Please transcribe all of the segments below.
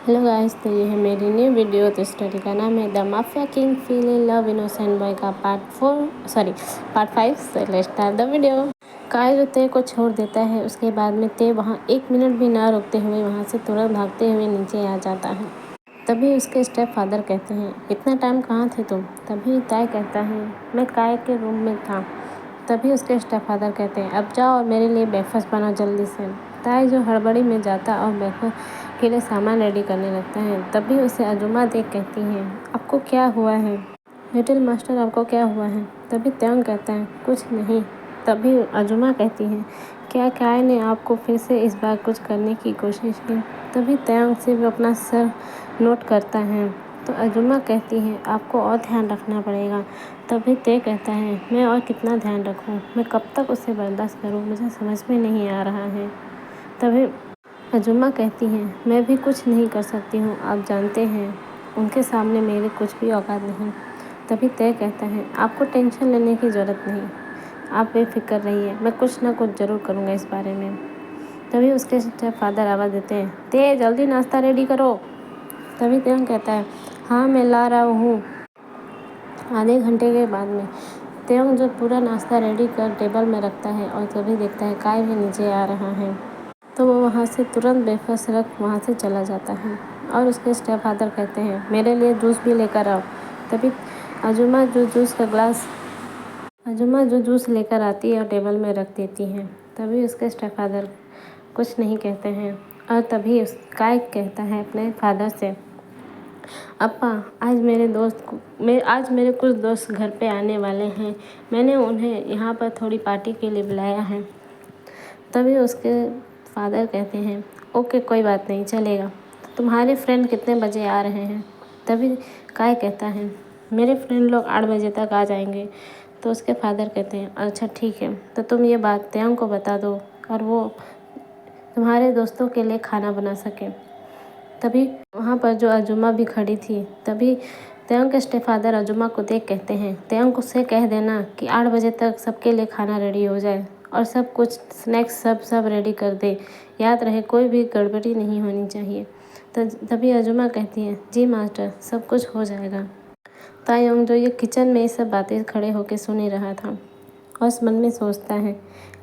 Hello guys, तो ये है मेरी न्यू वीडियो। तो स्टोरी का नाम है the mafia king feel in love innocent boy का part 5। So let's start the video. काय जो ते को छोड़ देता है, उसके बाद में ते वहाँ 1 मिनट भी ना रुकते हुए वहाँ से तुरंत भागते हुए नीचे आ जाता है। तभी उसके स्टेप फादर कहते हैं, इतना टाइम कहाँ थे तुम? तभी ताय कहता है, मैं काय के रूम में था। तभी उसके स्टेप फादर कहते हैं, अब जाओ और मेरे लिए ब्रेकफास्ट बनाओ जल्दी से। ताय जो हड़बड़ी में जाता और ब्रेकफास्ट के लिए सामान रेडी करने लगता है। तभी उसे अजुमा देख कहती है, आपको क्या हुआ है लिटिल मास्टर, आपको क्या हुआ है? तभी त्योंग कहता है, कुछ नहीं। तभी अजुमा कहती है, क्या काय ने आपको फिर से इस बार कुछ करने की कोशिश की? तभी त्योंग सिर्फ अपना सर नोट करता है। तो अजुमा कहती है, आपको और ध्यान रखना पड़ेगा। तभी ते कहता है, मैं और कितना ध्यान रखूं? मैं कब तक उसे बर्दाश्त करूं? मुझे समझ में नहीं आ रहा है। तभी अजुमा कहती है, मैं भी कुछ नहीं कर सकती हूँ, आप जानते हैं उनके सामने मेरे कुछ भी औकात नहीं। तभी तय कहता है, आपको टेंशन लेने की ज़रूरत नहीं, आप बेफिक्र रहिए, मैं कुछ ना कुछ ज़रूर करूँगा इस बारे में। तभी उसके फादर आवाज़ देते हैं, ते जल्दी नाश्ता रेडी करो। तभी त्योंग कहता है, हाँ मैं ला रहा हूँ। आधे घंटे के बाद में त्योंग जो पूरा नाश्ता रेडी कर टेबल में रखता है और तभी देखता है काय भी नीचे आ रहा है। तो वो वहाँ से तुरंत ब्रेकफास्ट रख वहाँ से चला जाता है और उसके स्टेप फादर कहते हैं, मेरे लिए जूस भी लेकर आओ। तभी अजुमा जो जूस लेकर आती है और टेबल में रख देती है। तभी उसके स्टेप फादर कुछ नहीं कहते हैं और तभी काय कहता है अपने फादर से, अप्पा आज मेरे कुछ दोस्त घर पे आने वाले हैं, मैंने उन्हें यहाँ पर थोड़ी पार्टी के लिए बुलाया है। तभी उसके फादर कहते हैं, ओके कोई बात नहीं, चलेगा। तुम्हारे फ्रेंड कितने बजे आ रहे हैं? तभी काय कहता है, मेरे फ्रेंड लोग 8 बजे तक आ जाएंगे। तो उसके फादर कहते हैं, अच्छा ठीक है, तो तुम ये बात त्योंग को बता दो और वो तुम्हारे दोस्तों के लिए खाना बना सके। तभी वहाँ पर जो अजुमा भी खड़ी थी, तभी त्योंग के स्टेप फादर अजुमा को देख कहते हैं, त्योंग को से कह देना कि 8 बजे तक सबके लिए खाना रेडी हो जाए और सब कुछ स्नैक्स सब रेडी कर दे। याद रहे कोई भी गड़बड़ी नहीं होनी चाहिए। तो तभी अजुमा कहती है, जी मास्टर, सब कुछ हो जाएगा। तायोंग जो ये किचन में ये सब बातें खड़े होकर सुन ही रहा था और उस मन में सोचता है,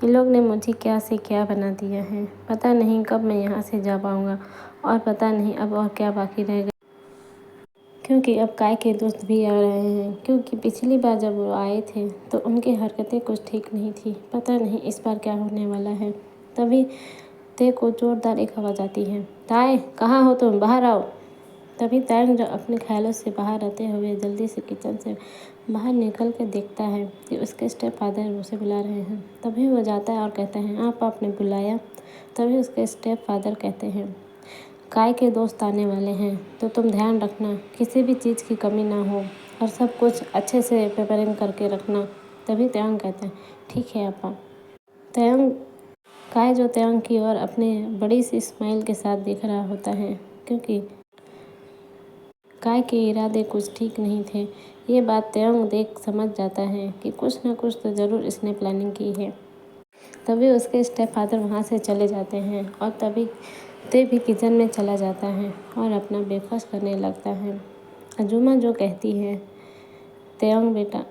इन लोग ने मुझे क्या से क्या बना दिया है। पता नहीं कब मैं यहाँ से जा पाऊँगा और पता नहीं अब और क्या बाकी रह गया, क्योंकि अब काय के दोस्त भी आ रहे हैं। क्योंकि पिछली बार जब वो आए थे तो उनकी हरकतें कुछ ठीक नहीं थी। पता नहीं इस बार क्या होने वाला है। तभी ते को जोरदार एक आवाज़ आती है, ताय कहाँ हो तुम, बाहर आओ। तभी तायंग जो अपने ख्यालों से बाहर रहते हुए जल्दी से किचन से बाहर निकल कर देखता है कि उसके स्टेप फादर उसे बुला रहे हैं। तभी वो जाता है और कहता है, आपने बुलाया? तभी उसके स्टेप फादर कहते हैं, काय के दोस्त आने वाले हैं तो तुम ध्यान रखना, किसी भी चीज़ की कमी ना हो और सब कुछ अच्छे से प्रिपेयरिंग करके रखना। तभी त्योंग कहता है, ठीक है आपा। त्योंग काय जो त्योंग की ओर अपने बड़ी सी स्माइल के साथ देख रहा होता है, क्योंकि काय के इरादे कुछ ठीक नहीं थे। ये बात त्योंग देख समझ जाता है कि कुछ न कुछ तो ज़रूर इसने प्लानिंग की है। तभी उसके स्टेप फादर वहाँ से चले जाते हैं और तभी ते भी किचन में चला जाता है और अपना ब्रेकफास्ट करने लगता है। अजुमा जो कहती है, त्योंग बेटा,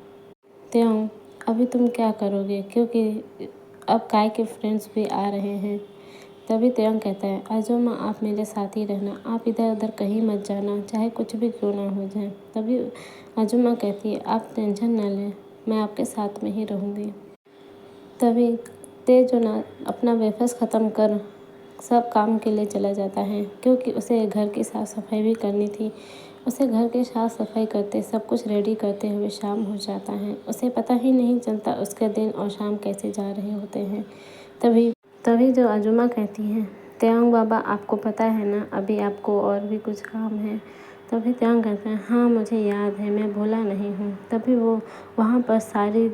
त्योंग अभी तुम क्या करोगे, क्योंकि अब काय के फ्रेंड्स भी आ रहे हैं। तभी त्योंग कहता है, अजुमा आप मेरे साथ ही रहना, आप इधर उधर कहीं मत जाना, चाहे कुछ भी क्यों ना हो जाए। तभी अजुमा कहती है, आप टेंशन ना लें, मैं आपके साथ में ही रहूँगी। तभी ते जो ना अपना ब्रेकफास्ट ख़त्म कर सब काम के लिए चला जाता है, क्योंकि उसे घर की साफ़ सफाई भी करनी थी। उसे घर की साफ़ सफाई करते सब कुछ रेडी करते हुए शाम हो जाता है। उसे पता ही नहीं चलता उसके दिन और शाम कैसे जा रहे होते हैं। तभी तभी जो अजुमा कहती है, त्योंग बाबा आपको पता है ना अभी आपको और भी कुछ काम है। तभी त्योंग कहता है, हाँ मुझे याद है, मैं भूला नहीं हूँ। तभी वो वहाँ पर सारी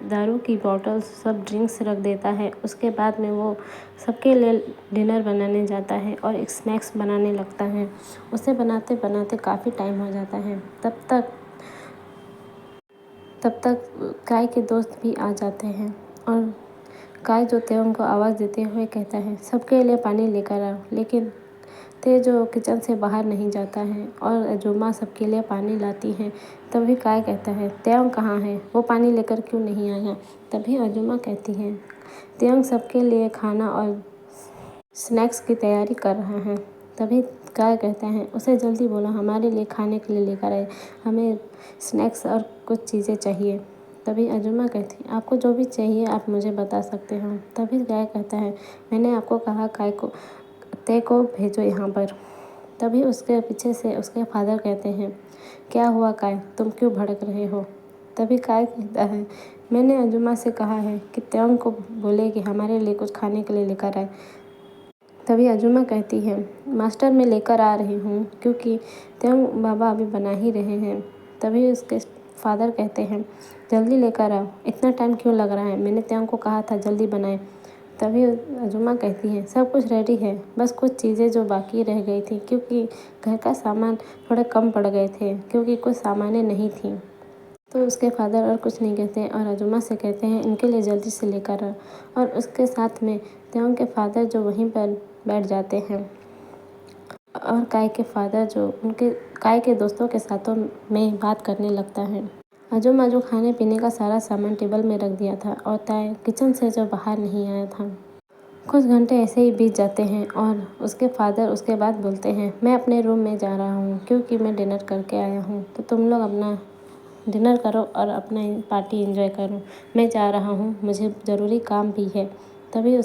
दारू की बॉटल्स सब ड्रिंक्स रख देता है। उसके बाद में वो सबके लिए डिनर बनाने जाता है और एक स्नैक्स बनाने लगता है। उसे बनाते बनाते काफ़ी टाइम हो जाता है। तब तक काय के दोस्त भी आ जाते हैं और काय जो त्योंग को आवाज़ देते हुए कहता है, सबके लिए पानी लेकर आओ। लेकिन जो किचन से बाहर नहीं जाता है और अजूमा सबके लिए पानी लाती है। तभी काय कहता है, त्योंग कहाँ है, वो पानी लेकर क्यों नहीं आया। तभी अजूमा कहती है, त्योंग सबके लिए खाना और स्नैक्स की तैयारी कर रहा है। तभी काय कहता है, उसे जल्दी बोलो, हमारे लिए खाने के लिए लेकर आए, हमें स्नैक्स और कुछ चीज़ें चाहिए। तभी अजूमा कहती है, आपको जो भी चाहिए आप मुझे बता सकते हो। तभी काय कहता है, मैंने आपको कहा तय को भेजो यहाँ पर। तभी उसके पीछे से उसके फादर कहते हैं, क्या हुआ काय, तुम क्यों भड़क रहे हो। तभी काय कहता है, मैंने अजूमा से कहा है कि त्योंग को बोले कि हमारे लिए कुछ खाने के लिए लेकर आए। तभी अजूमा कहती है, मास्टर मैं लेकर आ रही हूँ, क्योंकि त्योंग बाबा अभी बना ही रहे हैं। तभी उसके फादर कहते हैं, जल्दी लेकर आओ, इतना टाइम क्यों लग रहा है, मैंने त्योंग को कहा था जल्दी बनाए। तभी अजूमा कहती है, सब कुछ रेडी है, बस कुछ चीज़ें जो बाकी रह गई थी, क्योंकि घर का सामान थोड़े कम पड़ गए थे, क्योंकि कुछ सामानें नहीं थी। तो उसके फादर और कुछ नहीं कहते और अजूमा से कहते हैं, इनके लिए जल्दी से लेकर आओ। और उसके साथ में त्योंग के फादर जो वहीं पर बैठ जाते हैं और काय के फादर जो उनके काय के दोस्तों के साथों में बात करने लगता है। अजूमा जो खाने पीने का सारा सामान टेबल में रख दिया था और ताय किचन से जो बाहर नहीं आया था। कुछ घंटे ऐसे ही बीत जाते हैं और उसके फादर उसके बाद बोलते हैं, मैं अपने रूम में जा रहा हूँ, क्योंकि मैं डिनर करके आया हूँ, तो तुम लोग अपना डिनर करो और अपना पार्टी एंजॉय करो, मैं जा रहा हूँ, मुझे ज़रूरी काम भी है। तभी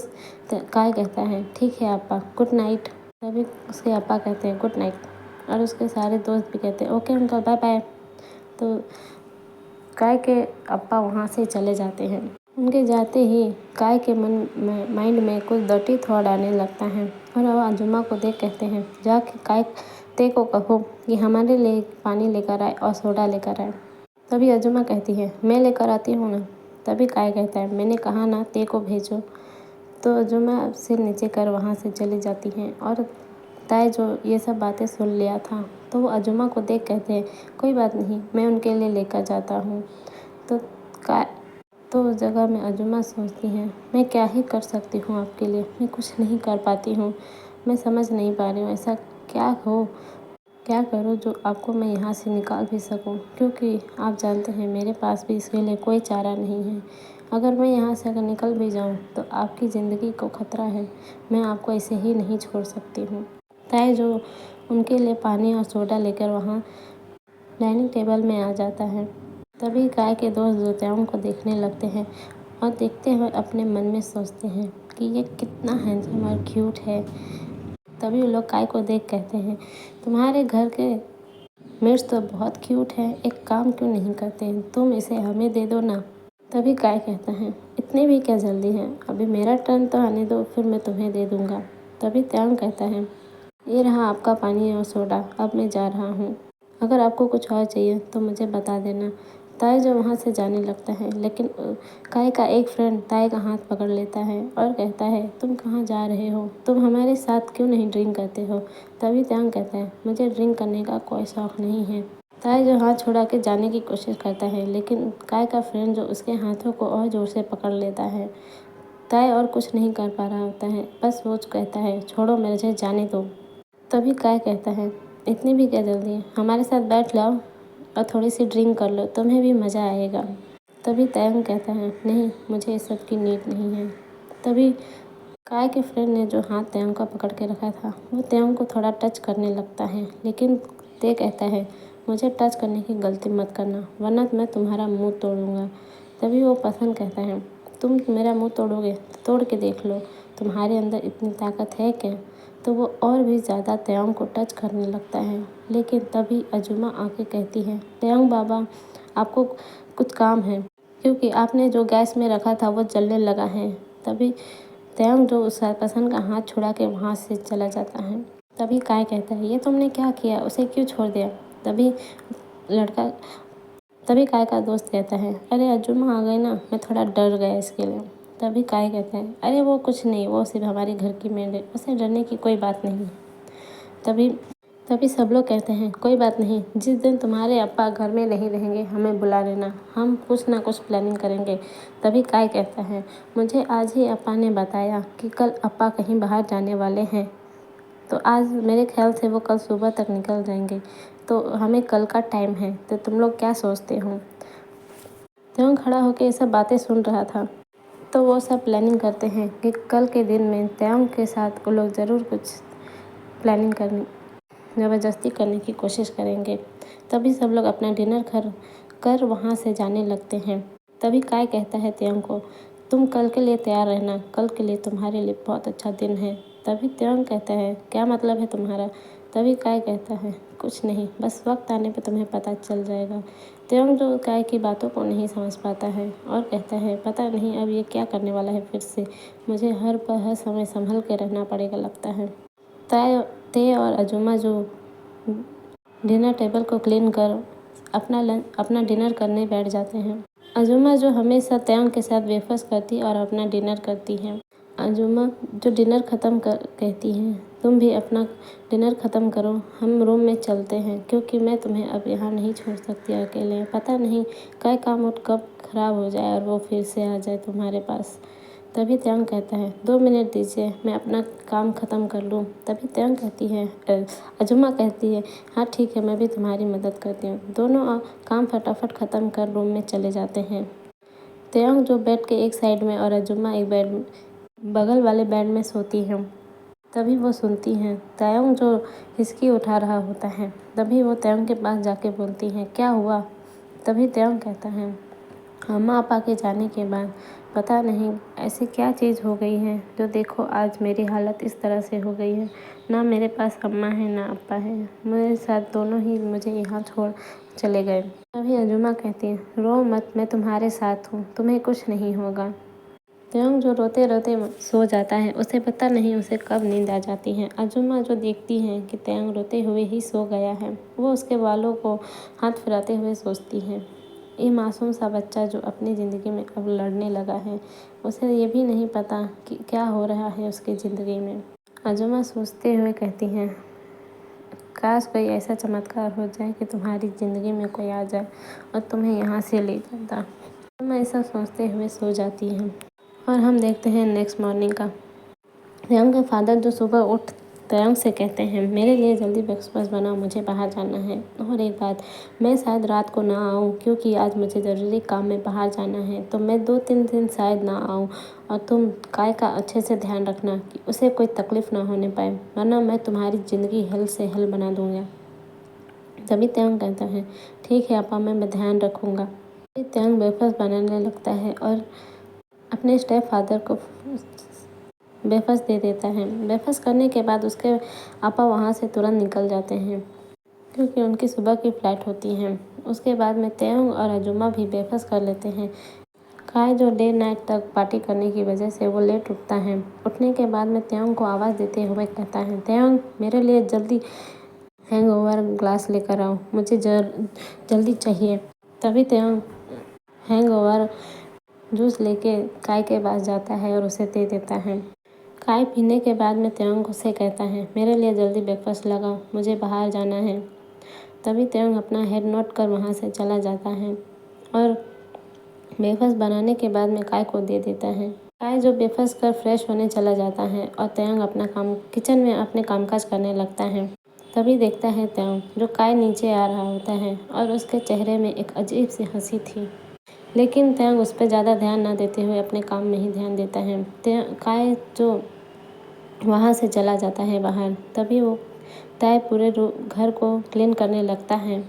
काय कहता है, ठीक है अप्पा, गुड नाइट। तभी उसके अप्पा कहते हैं, गुड नाइट। और उसके सारे दोस्त भी कहते हैं, ओके अंकल, बाय बाय। तो काय के अप्पा वहाँ से चले जाते हैं। उनके जाते ही काय के माइंड में कुछ डर्टी थॉट आने लगता है और वो अजूमा को देख कहते हैं, जाके काय ते को कहो कि हमारे लिए पानी लेकर आए और सोडा लेकर आए। तभी अजूमा कहती है, मैं लेकर आती हूँ ना। तभी काय कहता है, मैंने कहा ना ते को भेजो। तो अजूमा सिर नीचे कर वहाँ से चली जाती हैं और ताय जो ये सब बातें सुन लिया था, तो वो अजूमा को देख कहते हैं, कोई बात नहीं, मैं उनके लिए लेकर जाता हूँ। तो काय तो उस जगह में अजूमा सोचती है, मैं क्या ही कर सकती हूँ आपके लिए, मैं कुछ नहीं कर पाती हूँ। मैं समझ नहीं पा रही हूँ ऐसा क्या करूँ जो आपको मैं यहाँ से निकाल भी सकूँ, क्योंकि आप जानते हैं मेरे पास भी इसके लिए कोई चारा नहीं है। अगर मैं यहाँ से अगर निकल भी जाऊँ तो आपकी ज़िंदगी को खतरा है, मैं आपको ऐसे ही नहीं छोड़ सकती हूँ। ताय जो उनके लिए पानी और सोडा लेकर वहाँ डाइनिंग टेबल में आ जाता है। तभी काय के दोस्त जो त्योंग को देखने लगते हैं और देखते हुए अपने मन में सोचते हैं कि ये कितना हैंडसम और क्यूट है। तभी वो लोग काय को देख कहते हैं, तुम्हारे घर के मिर्च तो बहुत क्यूट है, एक काम क्यों नहीं करते हैं, तुम इसे हमें दे दो ना। तभी काय कहता है, इतनी भी क्या जल्दी है, अभी मेरा टर्न तो आने दो, फिर मैं तुम्हें दे दूँगा। तभी त्योंग कहता है, ये रहा आपका पानी और सोडा, अब मैं जा रहा हूँ, अगर आपको कुछ और चाहिए तो मुझे बता देना। ताय जो वहाँ से जाने लगता है, लेकिन काय का एक फ्रेंड ताय का हाथ पकड़ लेता है और कहता है, तुम कहाँ जा रहे हो, तुम हमारे साथ क्यों नहीं ड्रिंक करते हो। तभी त्योंग कहता है, मुझे ड्रिंक करने का कोई शौक़ नहीं है। ताय जो हाथ छुड़ा के जाने की कोशिश करता है, लेकिन काय का फ्रेंड जो उसके हाथों को और ज़ोर से पकड़ लेता है। ताय और कुछ नहीं कर पा रहा होता है, बस वो कहता है, छोड़ो, मुझे जाने दो। तभी काय कहता है, इतनी भी क्या जल्दी है, हमारे साथ बैठ जाओ और थोड़ी सी ड्रिंक कर लो, तुम्हें भी मज़ा आएगा। तभी त्योंग कहता है, नहीं, मुझे इस सब की नीड नहीं है। तभी काय के फ्रेंड ने जो हाथ त्योंग का पकड़ के रखा था, वो त्योंग को थोड़ा टच करने लगता है, लेकिन ते कहता है, मुझे टच करने की गलती मत करना, वरना मैं तुम्हारा मुंह तोड़ूंगा। तभी वो पसंद कहता है, तुम मेरा मुंह तोड़ोगे तो तोड़ के देख लो, तुम्हारे अंदर इतनी ताकत है क्या। तो वो और भी ज़्यादा त्योंग को टच करने लगता है, लेकिन तभी अजूमा आके कहती है, त्योंग बाबा, आपको कुछ काम है, क्योंकि आपने जो गैस में रखा था वो जलने लगा है। तभी त्योंग जो उस पसंद का हाथ छुड़ा के वहाँ से चला जाता है। तभी काय कहता है, ये तुमने क्या किया, उसे क्यों छोड़ दिया। तभी काय का दोस्त कहता है, अरे अजूमा आ गए ना, मैं थोड़ा डर गया इसके लिए। तभी काय कहता है, अरे वो कुछ नहीं, वो सिर्फ हमारी घर की मेड है, उसे डरने की कोई बात नहीं। तभी तभी सब लोग कहते हैं, कोई बात नहीं, जिस दिन तुम्हारे अप्पा घर में नहीं रहेंगे हमें बुला लेना, हम कुछ ना कुछ प्लानिंग करेंगे। तभी काय कहता है, मुझे आज ही अप्पा ने बताया कि कल अप्पा कहीं बाहर जाने वाले हैं, तो आज मेरे ख्याल से वो कल सुबह तक निकल जाएंगे, तो हमें कल का टाइम है, तो तुम लोग क्या सोचते हो। त्यों खड़ा होकर ये सब बातें सुन रहा था। तो वो सब प्लानिंग करते हैं कि कल के दिन में त्यों के साथ वो लोग ज़रूर कुछ प्लानिंग करने ज़बरदस्ती करने की कोशिश करेंगे। तभी सब लोग अपना डिनर कर वहाँ से जाने लगते हैं। तभी काय कहता है त्यों को, तुम कल के लिए तैयार रहना, कल के लिए तुम्हारे लिए बहुत अच्छा दिन है। तभी त्यों कहता है, क्या मतलब है तुम्हारा। तभी काय कहता है, कुछ नहीं, बस वक्त आने पे तुम्हें पता चल जाएगा। त्यों जो काय की बातों को नहीं समझ पाता है और कहता है, पता नहीं अब ये क्या करने वाला है फिर से, मुझे हर पल हर समय संभल के रहना पड़ेगा लगता है। ते और अजुमा जो डिनर टेबल को क्लीन कर अपना डिनर करने बैठ जाते हैं। अजुमा जो हमेशा त्यों के साथ ब्रेकफास्ट करती और अपना डिनर करती है। अजुमा जो डिनर ख़त्म कर कहती हैं, तुम भी अपना डिनर ख़त्म करो, हम रूम में चलते हैं, क्योंकि मैं तुम्हें अब यहाँ नहीं छोड़ सकती अकेले। पता नहीं काय काम उठ कब ख़राब हो जाए और वो फिर से आ जाए तुम्हारे पास। तभी त्यों कहता है, 2 मिनट दीजिए, मैं अपना काम ख़त्म कर लूँ। तभी त्यों कहती है अजुमा कहती है, हाँ ठीक है, मैं भी तुम्हारी मदद करती हूँ। दोनों काम फटाफट ख़त्म कर रूम में चले जाते हैं। त्यों जो बेड के एक साइड में और अजुमा एक बेड बगल वाले बेड में सोती हैं। तभी वो सुनती हैं त्यों जो हिचकी उठा रहा होता है। तभी वो त्यों के पास जाके बोलती हैं, क्या हुआ। तभी त्यों कहता है, अम्मा आपा के जाने के बाद पता नहीं ऐसी क्या चीज़ हो गई है जो देखो आज मेरी हालत इस तरह से हो गई है। ना मेरे पास अम्मा है ना अप्पा है, मेरे साथ दोनों ही मुझे यहाँ छोड़ चले गए। तभी अजुमा कहती है, रो मत, मैं तुम्हारे साथ हूँ, तुम्हें कुछ नहीं होगा। त्यों जो रोते रोते सो जाता है, उसे पता नहीं उसे कब नींद आ जाती है। अजुमा जो देखती है कि त्यों रोते हुए ही सो गया है, वो उसके बालों को हाथ फिराते हुए सोचती है, ये मासूम सा बच्चा जो अपनी ज़िंदगी में अब लड़ने लगा है, उसे ये भी नहीं पता कि क्या हो रहा है उसकी ज़िंदगी में। अजुमा सोचते हुए कहती हैं, काश कोई ऐसा चमत्कार हो जाए कि तुम्हारी ज़िंदगी में कोई आ जाए और तुम्हें यहाँ से ले जाता। अजुमा ऐसा सोचते हुए सो जाती हैं। और हम देखते हैं नेक्स्ट मॉर्निंग का। त्यों के फादर जो सुबह उठ त्यों से कहते हैं, मेरे लिए जल्दी ब्रेकफास्ट बनाओ, मुझे बाहर जाना है। और एक बात, मैं शायद रात को ना आऊँ क्योंकि आज मुझे ज़रूरी काम में बाहर जाना है, तो मैं 2-3 दिन शायद ना आऊँ। और तुम काय का अच्छे से ध्यान रखना कि उसे कोई तकलीफ़ ना होने पाए, वरना मैं तुम्हारी ज़िंदगी हल से हल बना दूँगा। तभी त्यों कहता है, ठीक है आपा, मैं ध्यान रखूँगा। त्यों ब्रेकफास्ट बनाने लगता है और अपने स्टेप फादर को ब्रेकफास्ट दे देता है। ब्रेकफास्ट करने के बाद उसके आपा वहाँ से तुरंत निकल जाते हैं क्योंकि उनकी सुबह की फ़्लाइट होती है। उसके बाद में त्यों और अजुमा भी ब्रेकफास्ट कर लेते हैं। काय जो डे नाइट तक पार्टी करने की वजह से वो लेट उठता है। उठने के बाद में त्यों को आवाज़ देते हुए कहता है, त्यों मेरे लिए जल्दी हैंगओवर ग्लास लेकर आओ, मुझे जल्दी चाहिए। तभी त्यों हैंगओवर जूस लेके काय के पास जाता है और उसे दे देता है। काय पीने के बाद में त्यों से कहता है, मेरे लिए जल्दी ब्रेकफास्ट लगाओ, मुझे बाहर जाना है। तभी त्यों अपना हेड नोट कर वहाँ से चला जाता है और ब्रेकफास्ट बनाने के बाद में काय को दे देता है। काय जो ब्रेकफास्ट कर फ्रेश होने चला जाता है और त्यों अपना काम किचन में अपने कामकाज करने लगता है। तभी देखता है त्यों जो काय नीचे आ रहा होता है और उसके चेहरे में एक अजीब सी हंसी थी, लेकिन त्यों उस पर ज़्यादा ध्यान ना देते हुए अपने काम में ही ध्यान देता है। काय जो वहाँ से चला जाता है बाहर। तभी वो ताय पूरे घर को क्लीन करने लगता है।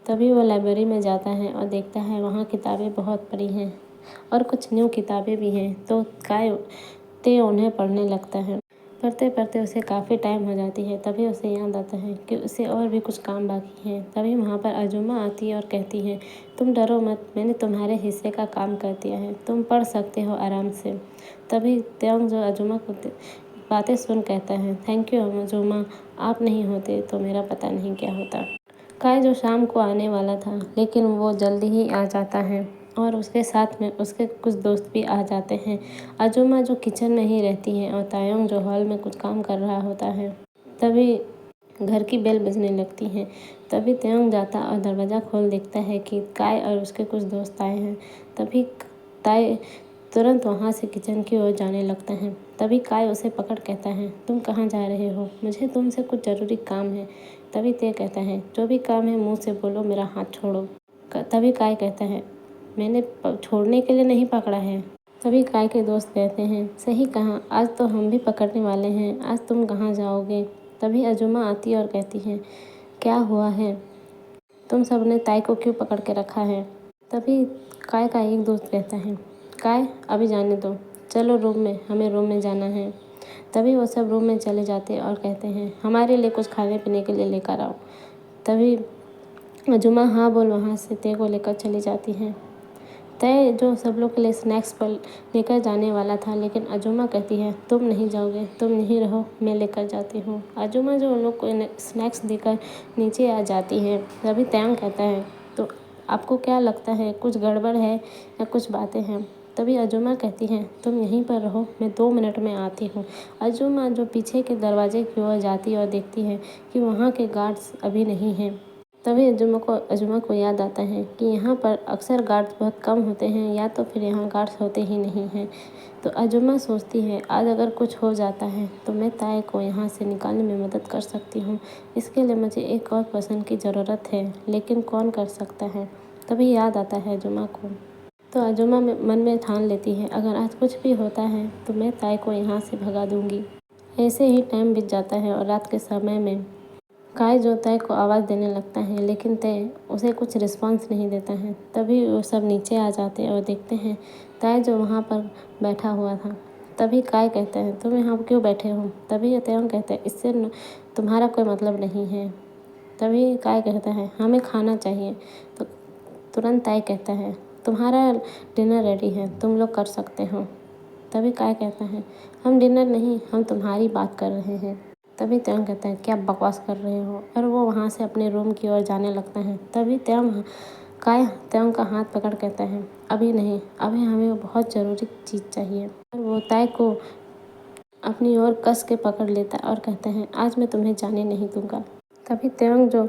तभी वो लाइब्रेरी में जाता है और देखता है वहाँ किताबें बहुत पड़ी हैं और कुछ न्यू किताबें भी हैं, तो काय उन्हें पढ़ने लगता है। पढ़ते पढ़ते उसे काफ़ी टाइम हो जाती है। तभी उसे याद आता है कि उसे और भी कुछ काम बाकी है। तभी वहाँ पर अजुमा आती है और कहती है, तुम डरो मत, मैंने तुम्हारे हिस्से का काम कर दिया है, तुम पढ़ सकते हो आराम से। तभी त्यों जो अजुमा को बातें सुन कहता है, थैंक यू अजुमा, आप नहीं होते तो मेरा पता नहीं क्या होता। काय जो शाम को आने वाला था, लेकिन वो जल्दी ही आ जाता है और उसके साथ में उसके कुछ दोस्त भी आ जाते हैं। अजुमा जो किचन में ही रहती है और तायोंग जो हॉल में कुछ काम कर रहा होता है। तभी घर की बेल बजने लगती है। तभी त्योंग जाता और दरवाज़ा खोल देखता है कि काय और उसके कुछ दोस्त आए हैं। तभी ताय तुरंत वहाँ से किचन की ओर जाने लगता है। तभी काय उसे पकड़ कहता है, तुम कहाँ जा रहे हो? मुझे तुमसे कुछ ज़रूरी काम है। तभी ते कहता है, जो भी काम है मुँह से बोलो, मेरा हाथ छोड़ो। तभी काय कहता है, मैंने छोड़ने के लिए नहीं पकड़ा है। तभी काय के दोस्त कहते हैं, सही कहा, आज तो हम भी पकड़ने वाले हैं। आज तुम कहाँ जाओगे? तभी अजुमा आती है और कहती है, क्या हुआ है? तुम सबने ताई को क्यों पकड़ के रखा है? तभी काय का एक दोस्त कहता है, काय अभी जाने दो, चलो रूम में, हमें रूम में जाना है। तभी वो सब रूम में चले जाते और कहते हैं, हमारे लिए कुछ खाने पीने के लिए लेकर आओ। तभी अजुमा हाँ बोल वहाँ से तय को लेकर चली जाती है। तय जो सब लोग के लिए स्नैक्स पर लेकर जाने वाला था, लेकिन अजुमा कहती है, तुम नहीं जाओगे, तुम नहीं रहो, मैं लेकर जाती हूँ। अजुमा जो उन लोग को स्नैक्स देकर नीचे आ जाती है। तभी तयंग कहता है, तो आपको क्या लगता है, कुछ गड़बड़ है या कुछ बातें हैं? तभी अजुमा कहती है, तुम यहीं पर रहो, मैं 2 मिनट में आती हूँ। अजुमा जो पीछे के दरवाजे की ओर जाती और देखती है कि वहाँ के गार्ड्स अभी नहीं हैं। तभी अजुमा को याद आता है कि यहाँ पर अक्सर गार्ड्स बहुत कम होते हैं, या तो फिर यहाँ गार्ड्स होते ही नहीं हैं। तो अजुमा सोचती है, आज अगर कुछ हो जाता है तो मैं ताए को यहाँ से निकालने में मदद कर सकती हूँ। इसके लिए मुझे एक और पर्सन की ज़रूरत है, लेकिन कौन कर सकता है? तभी याद आता है अजुमा को। तो अजुमा मन में ठान लेती है, अगर आज कुछ भी होता है तो मैं ताए को यहाँ से भगा दूँगी। ऐसे ही टाइम बीत जाता है और रात के समय में काय जो तय को आवाज़ देने लगता है, लेकिन तय उसे कुछ रिस्पॉन्स नहीं देता है। तभी वो सब नीचे आ जाते हैं और देखते हैं तय जो वहाँ पर बैठा हुआ था। तभी काय कहता है, तुम यहाँ क्यों बैठे हो? तभी तय कहता है, इससे तुम्हारा कोई मतलब नहीं है। तभी काय कहता है, हमें खाना चाहिए। तो तुरंत तय कहता है, तुम्हारा डिनर रेडी है, तुम लोग कर सकते हो। तभी काय कहता है, हम डिनर नहीं, हम तुम्हारी बात कर रहे हैं। तभी तयंग कहता है, क्या बकवास कर रहे हो? और वो वहाँ से अपने रूम की ओर जाने लगता है। तभी तयंग का हाथ पकड़ कहता है, अभी नहीं, अभी हमें बहुत ज़रूरी चीज़ चाहिए। और वो तय को अपनी ओर कस के पकड़ लेता है और कहता है, आज मैं तुम्हें जाने नहीं दूंगा। तभी तयंग जो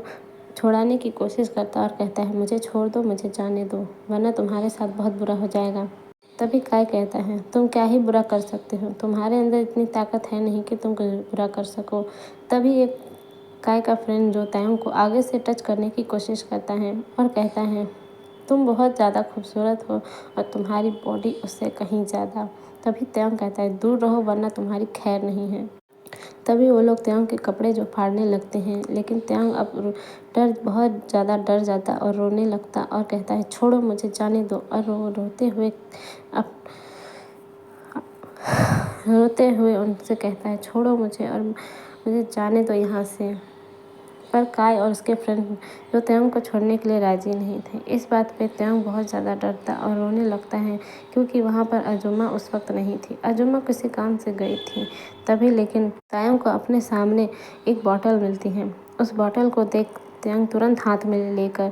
छुड़ाने की कोशिश करता है और कहता है, मुझे छोड़ दो, मुझे जाने दो, वरना तुम्हारे साथ बहुत बुरा हो जाएगा। तभी काय कहता है, तुम क्या ही बुरा कर सकते हो? तुम्हारे अंदर इतनी ताकत है नहीं कि तुम कुछ बुरा कर सको। तभी एक काय का फ्रेंड जो तयंग को आगे से टच करने की कोशिश करता है और कहता है, तुम बहुत ज़्यादा खूबसूरत हो और तुम्हारी बॉडी उससे कहीं ज़्यादा। तभी तयंग कहता है, दूर रहो वरना तुम्हारी खैर नहीं है। तभी वो लोग तयंग के कपड़े जो फाड़ने लगते हैं, लेकिन तयंग अब बहुत ज़्यादा डर जाता और रोने लगता और कहता है, छोड़ो मुझे, जाने दो। और वो रोते हुए उनसे कहता है, छोड़ो मुझे और मुझे जाने दो यहाँ से। पर काय और उसके फ्रेंड जो तयंग को छोड़ने के लिए राज़ी नहीं थे। इस बात पे तयंग बहुत ज़्यादा डरता और रोने लगता है, क्योंकि वहाँ पर अजुमा उस वक्त नहीं थी। अजुमा किसी काम से गई थी। तभी लेकिन तयंग को अपने सामने एक बॉटल मिलती है। उस बॉटल को देख तयंग तुरंत हाथ में लेकर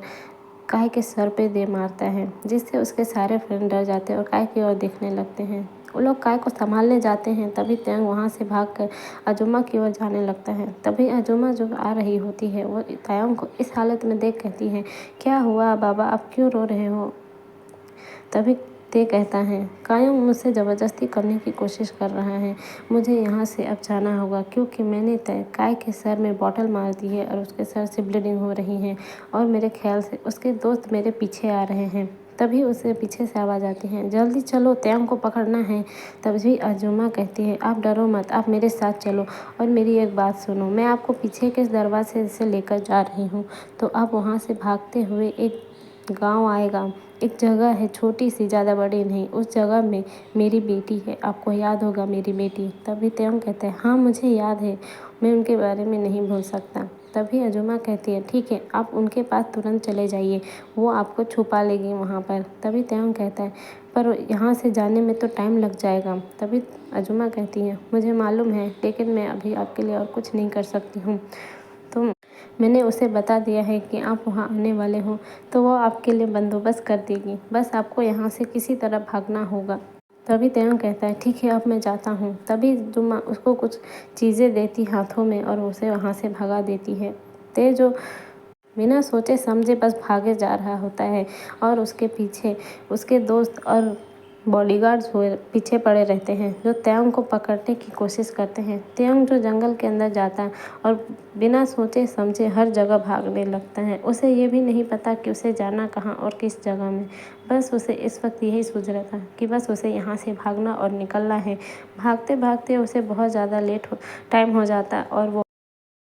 काय के सर पे दे मारता है, जिससे उसके सारे फ्रेंड डर जाते हैं और काय की ओर देखने लगते हैं। वो लोग काय को संभालने जाते हैं। तभी तयंग वहाँ से भागकर अजुमा की ओर जाने लगता है। तभी अजुमा जो आ रही होती है, वो तयंग को इस हालत में देख कहती है, क्या हुआ बाबा, आप क्यों रो रहे हो? तभी ते कहता है, कायम मुझसे ज़बरदस्ती करने की कोशिश कर रहा है, मुझे यहाँ से अब जाना होगा, क्योंकि मैंने काय के सर में बॉटल मार दी है और उसके सर से ब्लीडिंग हो रही है और मेरे ख्याल से उसके दोस्त मेरे पीछे आ रहे हैं। तभी उसे पीछे से आवाज़ आती है, जल्दी चलो, तयंग को पकड़ना है। तभी अजुमा कहती है, आप डरो मत, आप मेरे साथ चलो और मेरी एक बात सुनो, मैं आपको पीछे के दरवाजे से लेकर जा रही हूँ। तो आप वहाँ से भागते हुए एक गांव आएगा, एक जगह है छोटी सी, ज़्यादा बड़ी नहीं, उस जगह में मेरी बेटी है, आपको याद होगा मेरी बेटी। तभी तयंग कहता है, हाँ मुझे याद है, मैं उनके बारे में नहीं भूल सकता। तभी अजुमा कहती है, ठीक है, आप उनके पास तुरंत चले जाइए, वो आपको छुपा लेगी वहाँ पर। तभी तयंग कहता है, पर यहाँ से जाने में तो टाइम लग जाएगा। तभी अजुमा कहती है, मुझे मालूम है, लेकिन मैं अभी आपके लिए और कुछ नहीं कर सकती हूँ। तो मैंने उसे बता दिया है कि आप वहाँ आने वाले हो, तो वो आपके लिए बंदोबस्त कर देगी, बस आपको यहाँ से किसी तरह भागना होगा। तभी तयंग कहता है, ठीक है, अब मैं जाता हूँ। तभी जुम्मा उसको कुछ चीज़ें देती हाथों में और उसे वहाँ से भगा देती है। ते जो बिना सोचे समझे बस भागे जा रहा होता है और उसके पीछे उसके दोस्त और बॉडीगार्ड्स हुए पीछे पड़े रहते हैं जो त्योंग को पकड़ने की कोशिश करते हैं। त्योंग जो जंगल के अंदर जाता है और बिना सोचे समझे हर जगह भागने लगता है। उसे ये भी नहीं पता कि उसे जाना कहाँ और किस जगह में। बस उसे इस वक्त यही सूझ रहा था कि बस उसे यहाँ से भागना और निकलना है। भागते भागते उसे बहुत ज़्यादा टाइम हो जाता और वो